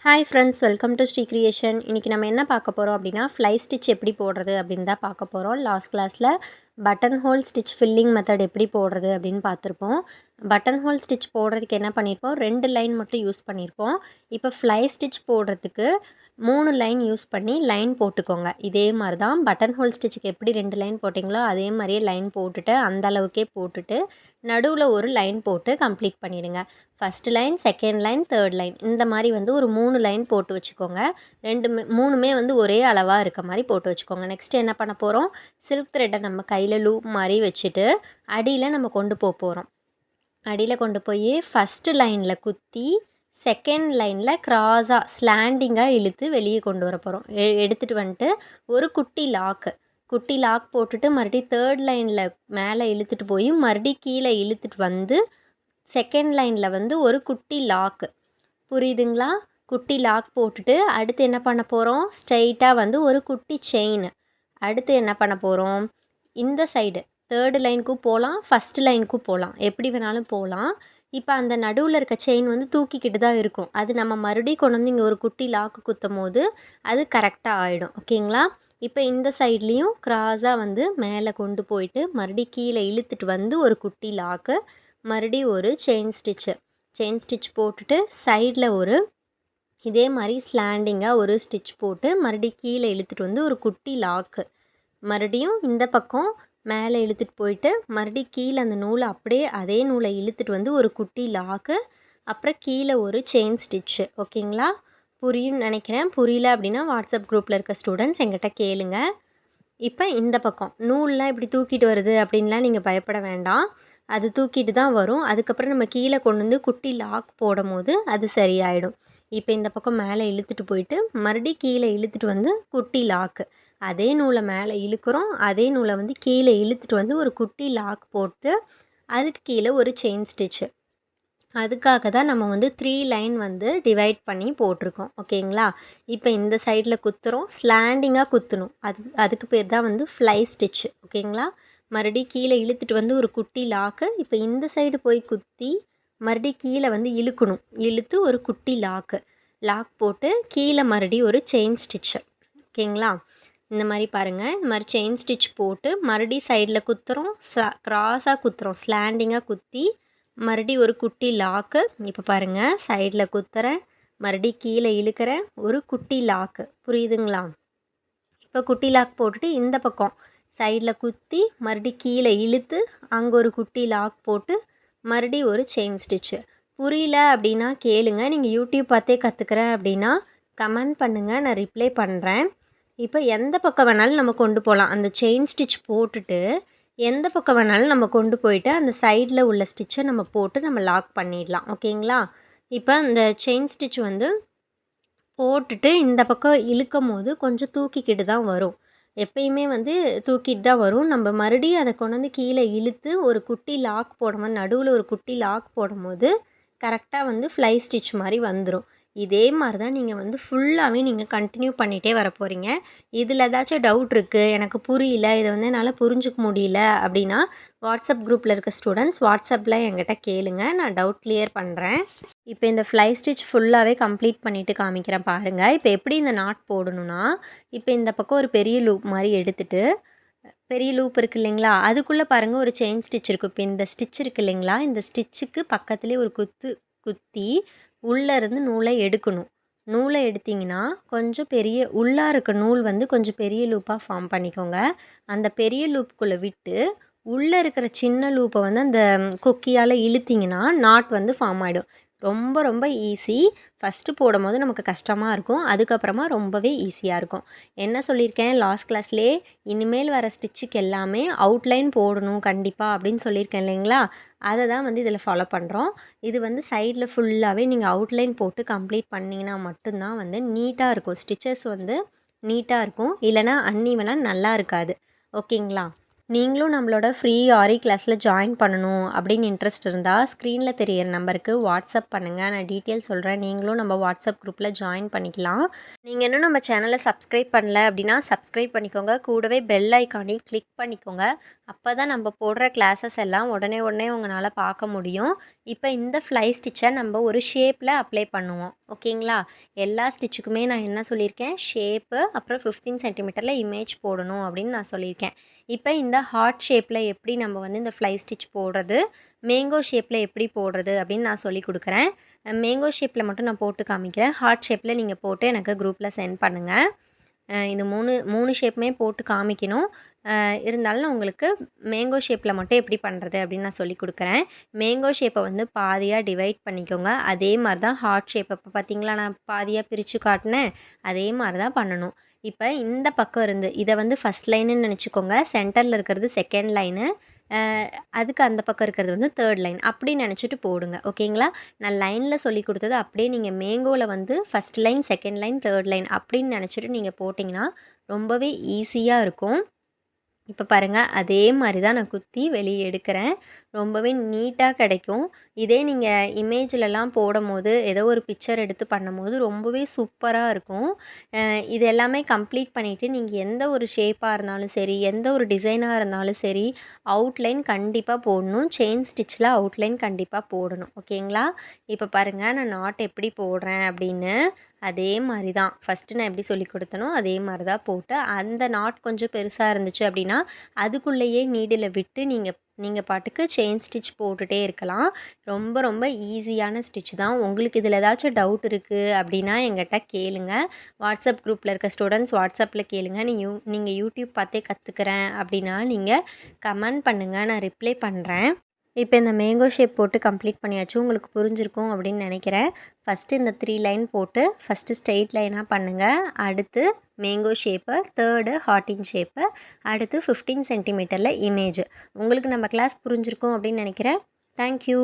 Hi friends, welcome to Sri creation. இன்றைக்கி நம்ம என்ன பார்க்க போகிறோம் அப்படின்னா, ஃப்ளை ஸ்டிச் எப்படி போடுறது அப்படின்னு தான் பார்க்க போகிறோம். லாஸ்ட் கிளாஸில் button whole stitch filling method எப்படி போடுறது அப்படின்னு பார்த்துருப்போம். பட்டன் ஹோல் ஸ்டிச் போடுறதுக்கு என்ன பண்ணியிருப்போம், 2 லைன் மட்டும் யூஸ் பண்ணியிருப்போம். இப்போ ஃப்ளை ஸ்டிச் போடுறதுக்கு 3 லைன் யூஸ் பண்ணி லைன் போட்டுக்கோங்க. இதே மாதிரி தான் பட்டன் ஹோல் ஸ்டிச்சுக்கு எப்படி 2 லைன் போட்டிங்களோ அதே மாதிரியே லைன் போட்டுட்டு அந்த அளவுக்கே போட்டுட்டு நடுவில் ஒரு லைன் போட்டு கம்ப்ளீட் பண்ணிடுங்க. First line, second line, third line இந்த மாதிரி ஒரு 3 லைன் போட்டு வச்சுக்கோங்க. 3மே ஒரே அளவாக இருக்க மாதிரி போட்டு வச்சுக்கோங்க. நெக்ஸ்ட் என்ன பண்ண போகிறோம், சில்க் த்ரெட்டை நம்ம கையில் லூப் மாதிரி வச்சுட்டு அடியில் நம்ம கொண்டு போகிறோம். அடியில் கொண்டு போய் ஃபஸ்ட்டு லைனில் குத்தி செகண்ட் லைனில் க்ராஸாக ஸ்லாண்டிங்காக இழுத்து வெளியே கொண்டு வர போகிறோம். எடுத்துகிட்டு வந்துட்டு ஒரு குட்டி லாக் போட்டுட்டு மறுபடியும் தேர்ட் லைனில் மேலே இழுத்துட்டு போய் மறுபடியும் கீழே இழுத்துட்டு வந்து செகண்ட் லைனில் ஒரு குட்டி லாக்கு, புரியுதுங்களா? குட்டி லாக் போட்டுட்டு அடுத்து என்ன பண்ண போகிறோம், ஸ்ட்ரெயிட்டாக ஒரு குட்டி செயின். அடுத்து என்ன பண்ண போகிறோம், இந்த சைடு தேர்டு லைனுக்கும் போகலாம், ஃபஸ்ட்டு லைனுக்கும் போகலாம், எப்படி வேணாலும் போகலாம். இப்போ அந்த நடுவில் இருக்க செயின் தூக்கிக்கிட்டு தான் இருக்கும். அது நம்ம மறுபடியும் கொண்டு வந்து இங்கே ஒரு குட்டி லாக்கு குத்தும் போது அது கரெக்டாக ஆகிடும். ஓகேங்களா? இப்போ இந்த சைட்லேயும் க்ராஸாக மேலே கொண்டு போயிட்டு மறுபடியும் கீழே இழுத்துட்டு வந்து ஒரு குட்டி லாக்கு, மறுபடியும் ஒரு செயின் ஸ்டிச் போட்டுட்டு சைடில் இதே மாதிரி ஸ்லாண்டிங்காக ஒரு ஸ்டிச் போட்டு மறுபடியும் கீழே இழுத்துட்டு வந்து ஒரு குட்டி லாக்கு, மறுபடியும் இந்த பக்கம் மேலே இழுத்துட்டு போயிட்டு மறுபடியும் கீழே அந்த நூலை அப்படியே அதே நூலை இழுத்துட்டு வந்து ஒரு குட்டி லாக்கு, அப்புறம் கீழே ஒரு செயின் ஸ்டிச்சு. ஓகேங்களா? புரியும்னு நினைக்கிறேன். புரியல அப்படின்னா வாட்ஸ்அப் குரூப்பில் இருக்க ஸ்டூடெண்ட்ஸ் எங்கிட்ட கேளுங்க. இப்போ இந்த பக்கம் நூல்லாம் இப்படி தூக்கிட்டு வருது அப்படின்லாம் நீங்கள் பயப்பட வேண்டாம். அது தூக்கிட்டு தான் வரும். அதுக்கப்புறம் நம்ம கீழே கொண்டு வந்து குட்டி லாக் போடும் போது அது சரியாயிடும். இப்போ இந்த பக்கம் மேலே இழுத்துட்டு போயிட்டு மறுபடியும் கீழே இழுத்துட்டு வந்து குட்டி லாக்கு, அதே நூலை மேலே இழுக்கிறோம், அதே நூலை கீழே இழுத்துட்டு வந்து ஒரு குட்டி லாக் போட்டு அதுக்கு கீழே ஒரு செயின் ஸ்டிச்சு. அதுக்காக தான் நம்ம 3 லைன் டிவைட் பண்ணி போட்டிருக்கோம். ஓகேங்களா? இப்போ இந்த சைடில் குத்துறோம், ஸ்லாண்டிங்காக குத்தணும். அதுக்கு பேர் தான் ஃப்ளை ஸ்டிச்சு. ஓகேங்களா? மறுபடியும் கீழே இழுத்துட்டு வந்து ஒரு குட்டி லாக்கு, இப்போ இந்த சைடு போய் குத்தி மறுபடியும் கீழே இழுக்கணும். இழுத்து ஒரு குட்டி லாக் போட்டு கீழே மறுபடியும் ஒரு செயின் ஸ்டிச்சு. ஓகேங்களா? இந்த மாதிரி பாருங்கள். இந்த மாதிரி செயின் ஸ்டிச் போட்டு மறுபடியும் சைடில் குத்துறோம், க்ராஸாக குத்துறோம், ஸ்லாண்டிங்காக குத்தி மறுபடியும் ஒரு குட்டி லாக்கு. இப்போ பாருங்கள், சைடில் குத்துறேன், மறுபடியும் கீழே இழுக்கிறேன், ஒரு குட்டி லாக்கு, புரியுதுங்களா? இப்போ குட்டி லாக் போட்டுட்டு இந்த பக்கம் சைடில் குத்தி மறுபடியும் கீழே இழுத்து அங்கே ஒரு குட்டி லாக் போட்டு மறுபடியும் ஒரு செயின் ஸ்டிச்சு. புரியல அப்படின்னா கேளுங்க. நீங்கள் யூடியூப் பார்த்தே கற்றுக்கிறேன் அப்படின்னா கமெண்ட் பண்ணுங்கள், நான் ரிப்ளை பண்ணுறேன். இப்போ எந்த பக்கம் வேணாலும் நம்ம கொண்டு போகலாம். அந்த செயின் ஸ்டிச் போட்டுட்டு எந்த பக்கம் வேணாலும் நம்ம கொண்டு போயிட்டு அந்த சைடில் உள்ள ஸ்டிச்சை நம்ம போட்டு நம்ம லாக் பண்ணிடலாம். ஓகேங்களா? இப்போ அந்த செயின் ஸ்டிச் போட்டுட்டு இந்த பக்கம் இழுக்கும் போது கொஞ்சம் தூக்கிக்கிட்டு தான் வரும். எப்பயுமே தூக்கிட்டு தான் வரும். நம்ம மறுபடியும் அதை கொண்டு வந்து கீழே இழுத்து ஒரு குட்டி லாக் போடும்போது நடுவில் ஒரு குட்டி லாக் போடும்போது கரெக்டாக ஃப்ளை ஸ்டிச் மாதிரி வந்துடும். இதே மாதிரி தான் நீங்கள் ஃபுல்லாகவே நீங்கள் கண்டினியூ பண்ணிகிட்டே வர போகிறீங்க. இதில் ஏதாச்சும் டவுட் இருக்குது, எனக்கு புரியல, இதை என்னால் புரிஞ்சுக்க முடியல அப்படின்னா வாட்ஸ்அப் குரூப்பில் இருக்க ஸ்டூடெண்ட்ஸ் வாட்ஸ்அப்பில் என்கிட்ட கேளுங்க, நான் டவுட் கிளியர் பண்ணுறேன். இப்போ இந்த ஃப்ளை ஸ்டிச் ஃபுல்லாகவே கம்ப்ளீட் பண்ணிவிட்டு காமிக்கிறேன் பாருங்கள். இப்போ எப்படி இந்த நாட் போடணும்னா, இப்போ இந்த பக்கம் ஒரு பெரிய லூப் மாதிரி எடுத்துகிட்டு பெரிய லூப் இருக்குது இல்லைங்களா, அதுக்குள்ளே பாருங்கள் ஒரு செயின் ஸ்டிச் இருக்கும். இப்போ இந்த ஸ்டிச் இருக்குது இல்லைங்களா, இந்த ஸ்டிச்சுக்கு பக்கத்துலேயே ஒரு குத்தி உள்ளே இருந்து நூலை எடுக்கணும். நூலை எடுத்திங்கன்னா கொஞ்சம் பெரிய உள்ளே இருக்க நூல் கொஞ்சம் பெரிய லூப்பாக ஃபார்ம் பண்ணிக்கோங்க. அந்த பெரிய லூப்புக்குள்ளே விட்டு உள்ளே இருக்கிற சின்ன லூப்பை அந்த கொக்கியால் இழுத்திங்கன்னா நாட் ஃபார்ம் ஆகிடும். ரொம்ப ரொம்ப ஈஸி. ஃபஸ்ட்டு போடும்போது நமக்கு கஷ்டமாக இருக்கும், அதுக்கப்புறமா ரொம்பவே ஈஸியாக இருக்கும். என்ன சொல்லியிருக்கேன் லாஸ்ட் கிளாஸ்லேயே, இனிமேல் வர ஸ்டிச்சுக்கு எல்லாமே அவுட்லைன் போடணும் கண்டிப்பாக அப்படின்னு சொல்லியிருக்கேன் இல்லைங்களா, அதை தான் இதில் ஃபாலோ பண்ணுறோம். இது சைடில் ஃபுல்லாகவே நீங்கள் அவுட்லைன் போட்டு கம்ப்ளீட் பண்ணிங்கன்னா மட்டும்தான் நீட்டாக இருக்கும். ஸ்டிச்சஸ் நீட்டாக இருக்கும், இல்லைனா அன்னீவனாக நல்லா இருக்காது. ஓகேங்களா? நீங்களும் நம்மளோட ஃப்ரீ ஆரி கிளாஸில் ஜாயின் பண்ணணும் அப்படின்னு இன்ட்ரெஸ்ட் இருந்தால் ஸ்க்ரீனில் தெரியிற நம்பருக்கு வாட்ஸ்அப் பண்ணுங்கள், நான் டீட்டெயில் சொல்கிறேன். நீங்களும் நம்ம வாட்ஸ்அப் குரூப்பில் ஜாயின் பண்ணிக்கலாம். நீங்கள் இன்னும் நம்ம சேனலை சப்ஸ்கிரைப் பண்ணல அப்படின்னா சப்ஸ்கிரைப் பண்ணிக்கோங்க, கூடவே பெல் ஐக்கானையும் கிளிக் பண்ணிக்கோங்க. அப்போ தான் நம்ம போடுற கிளாஸஸ் எல்லாம் உடனே உங்களால் பார்க்க முடியும். இப்போ இந்த ஃப்ளை ஸ்டிச்சை நம்ம ஒரு ஷேப்பில் அப்ளை பண்ணுவோம். ஓகேங்களா? எல்லா ஸ்டிச்சுக்குமே நான் என்ன சொல்லியிருக்கேன், ஷேப்பு அப்புறம் 15 சென்டிமீட்டரில் இமேஜ் போடணும் அப்படின்னு நான் சொல்லியிருக்கேன். இப்போ இந்த ஹார்ட் ஷேப்பில் எப்படி நம்ம வந்து இந்த ஃப்ளை ஸ்டிச் போடுறது, மேங்கோ ஷேப்பில் எப்படி போடுறது அப்படின்னு நான் சொல்லிக் கொடுக்குறேன். மேங்கோ ஷேப்பில் மட்டும் நான் போட்டு காமிக்கிறேன். ஹார்ட் ஷேப்பில் நீங்கள் போட்டு எனக்கு குரூப்பில் சென்ட் பண்ணுங்கள். இந்த 3 ஷேப்புமே போட்டு காமிக்கணும். இருந்தாலும் நான் உங்களுக்கு மேங்கோ ஷேப்பில் மட்டும் எப்படி பண்ணுறது அப்படின்னு நான் சொல்லிக் கொடுக்குறேன். மேங்கோ ஷேப்பை வந்து பாதியாக டிவைட் பண்ணிக்கோங்க. அதே மாதிரி தான் ஹார்ட் ஷேப் இப்போ பார்த்தீங்களா, நான் பாதியாக பிரித்து காட்டினேன். அதே மாதிரி தான் பண்ணணும். இப்போ இந்த பக்கம் இருந்து இதை வந்து ஃபஸ்ட் லைனுன்னு நினச்சிக்கோங்க. சென்டரில் இருக்கிறது செகண்ட் லைனு. அதுக்கு அந்த பக்கம் இருக்கிறது வந்து தேர்ட் லைன். அப்படி நினச்சிட்டு போடுங்க. ஓகேங்களா? நான் லைனில் சொல்லிக் கொடுத்தது அப்படியே நீங்கள் மேங்கோவில் வந்து first line, second line, third line அப்படின்னு நினச்சிட்டு நீங்கள் போட்டிங்கன்னா ரொம்பவே ஈஸியாக இருக்கும். இப்போ பாருங்கள், அதே மாதிரி தான் நான் குத்தி வெளியே எடுக்கிறேன். ரொம்பவே நீட்டாக கிடைக்கும். இதே நீங்கள் இமேஜ்லலாம் போடும்போது ஏதோ ஒரு பிக்சர் எடுத்து பண்ணும்போது ரொம்பவே சூப்பராக இருக்கும். இது எல்லாமே கம்ப்ளீட் பண்ணிவிட்டு நீங்கள் எந்த ஒரு ஷேப்பாக இருந்தாலும் சரி, எந்த ஒரு டிசைனாக இருந்தாலும் சரி, அவுட்லைன் கண்டிப்பாக போடணும். செயின் ஸ்டிச்சில் அவுட்லைன் கண்டிப்பாக போடணும். ஓகேங்களா? இப்போ பாருங்கள், நான் நாட் எப்படி போடுறேன் அப்படின்னு. அதே மாதிரி தான் ஃபஸ்ட்டு நான் எப்படி சொல்லிக் கொடுத்தனோ அதே மாதிரி தான் போட்டு, அந்த நாட் கொஞ்சம் பெருசாக இருந்துச்சு அப்படின்னா அதுக்குள்ளேயே நீடில் விட்டு நீங்கள் பாட்டுக்கு செயின் ஸ்டிச் போட்டுகிட்டே இருக்கலாம். ரொம்ப ரொம்ப ஈஸியான ஸ்டிச் தான். உங்களுக்கு இதில் ஏதாச்சும் டவுட் இருக்குது அப்படின்னா என்கிட்ட கேளுங்க. வாட்ஸ்அப் குரூப்பில் இருக்க ஸ்டூடெண்ட்ஸ் வாட்ஸ்அப்பில் கேளுங்க. நீங்கள் யூடியூப் பார்த்தே கற்றுக்கிறேன் அப்படின்னா நீங்கள் கமெண்ட் பண்ணுங்கள், நான் ரிப்ளை பண்ணுறேன். இப்போ இந்த மேங்கோ ஷேப் போட்டு கம்ப்ளீட் பண்ணியாச்சு. உங்களுக்கு புரிஞ்சிருக்கும் அப்படின்னு நினைக்கிறேன். ஃபஸ்ட்டு இந்த 3 லைன் போட்டு ஃபஸ்ட்டு ஸ்ட்ரெயிட் லைனாக பண்ணுங்கள். அடுத்து மேங்கோ ஷேப்பு, தேர்டு ஹார்ட்டின் ஷேப்பு, அடுத்து 15 சென்டிமீட்டரில் இமேஜ். உங்களுக்கு நம்ம கிளாஸ் புரிஞ்சிருக்கும் அப்படின்னு நினைக்கிறேன். தேங்க்யூ.